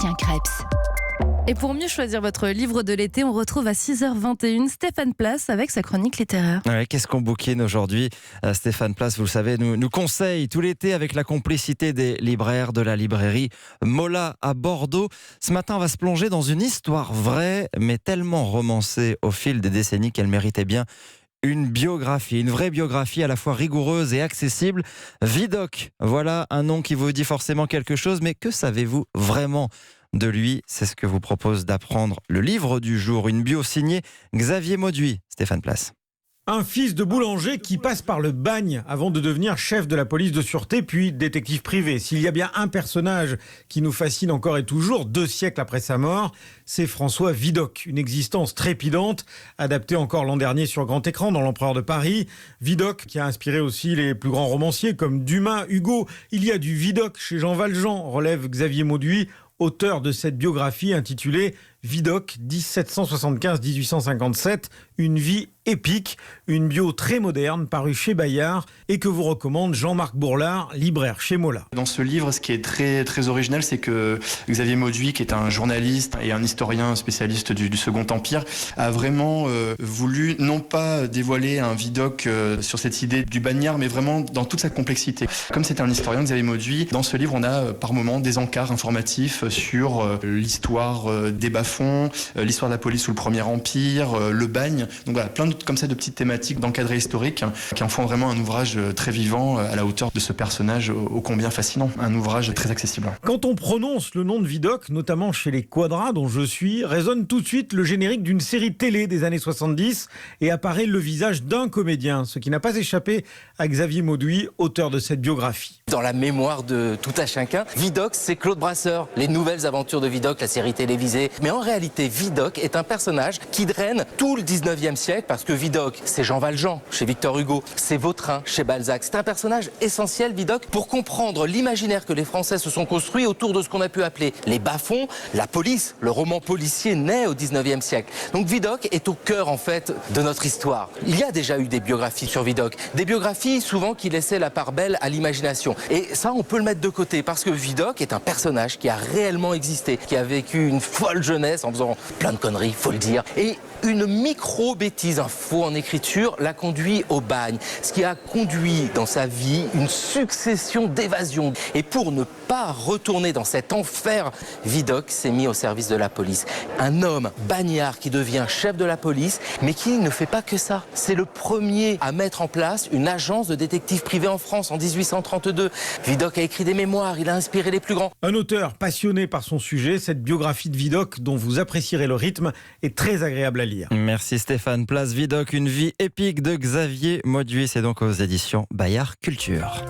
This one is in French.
Sébastien Krebs. Et pour mieux choisir votre livre de l'été, on retrouve à 6h21 Stéphane Place avec sa chronique littéraire. Ouais, qu'est-ce qu'on bouquine aujourd'hui ? Stéphane Place, vous le savez, nous conseille tout l'été avec la complicité des libraires de la librairie Mola à Bordeaux. Ce matin, on va se plonger dans une histoire vraie, mais tellement romancée au fil des décennies qu'elle méritait bien une biographie, une vraie biographie à la fois rigoureuse et accessible. Vidocq, voilà un nom qui vous dit forcément quelque chose, mais que savez-vous vraiment de lui? C'est ce que vous propose d'apprendre le livre du jour, une bio signée Xavier Mauduit. Stéphane Place. Un fils de boulanger qui passe par le bagne avant de devenir chef de la police de sûreté puis détective privé. S'il y a bien un personnage qui nous fascine encore et toujours, 2 siècles après sa mort, c'est François Vidocq. Une existence trépidante, adaptée encore l'an dernier sur grand écran dans L'Empereur de Paris. Vidocq qui a inspiré aussi les plus grands romanciers comme Dumas, Hugo. Il y a du Vidocq chez Jean Valjean, relève Xavier Mauduit, auteur de cette biographie intitulée Vidocq 1775-1857, une vie épique, une bio très moderne parue chez Bayard et que vous recommande Jean-Marc Bourlard, libraire chez Mola. Dans ce livre, ce qui est très, très original, c'est que Xavier Mauduit, qui est un journaliste et un historien spécialiste du Second Empire, a vraiment voulu non pas dévoiler un Vidocq sur cette idée du bagnard, mais vraiment dans toute sa complexité. Comme c'est un historien, Xavier Mauduit, dans ce livre, on a par moments des encarts informatifs sur l'histoire des bas-fonds, l'histoire de la police sous le Premier Empire, le bagne. Donc voilà, plein comme ça de petites thématiques d'encadré historique qui en font vraiment un ouvrage très vivant à la hauteur de ce personnage ô combien fascinant. Un ouvrage très accessible. Quand on prononce le nom de Vidocq, notamment chez les Quadras dont je suis, résonne tout de suite le générique d'une série télé des années 70 et apparaît le visage d'un comédien, ce qui n'a pas échappé à Xavier Mauduit, auteur de cette biographie. Dans la mémoire de tout un chacun, Vidocq, c'est Claude Brasseur, les nouvelles aventures de Vidocq, la série télévisée. Mais en réalité, Vidocq est un personnage qui draine tout le 19e siècle parce que Vidocq, c'est Jean Valjean chez Victor Hugo, c'est Vautrin chez Balzac. C'est un personnage essentiel, Vidocq, pour comprendre l'imaginaire que les Français se sont construits autour de ce qu'on a pu appeler les bas-fonds, la police. Le roman policier naît au 19e siècle. Donc Vidocq est au cœur, en fait, de notre histoire. Il y a déjà eu des biographies sur Vidocq. Des biographies, souvent, qui laissaient la part belle à l'imagination. Et ça, on peut le mettre de côté parce que Vidocq est un personnage qui a réellement existé, qui a vécu une folle jeunesse en faisant plein de conneries, faut le dire. Et une micro-bêtise, un faux en écriture, l'a conduit au bagne. Ce qui a conduit dans sa vie une succession d'évasions. Et pour ne pas retourner dans cet enfer, Vidocq s'est mis au service de la police. Un homme bagnard qui devient chef de la police, mais qui ne fait pas que ça. C'est le premier à mettre en place une agence de détectives privés en France en 1832. Vidocq a écrit des mémoires, il a inspiré les plus grands. Un auteur passionné par son sujet, cette biographie de Vidocq, dont vous apprécierez le rythme, est très agréable à lire. Merci Stéphane Place. Vidocq, une vie épique de Xavier Mauduit. C'est donc aux éditions Bayard Culture.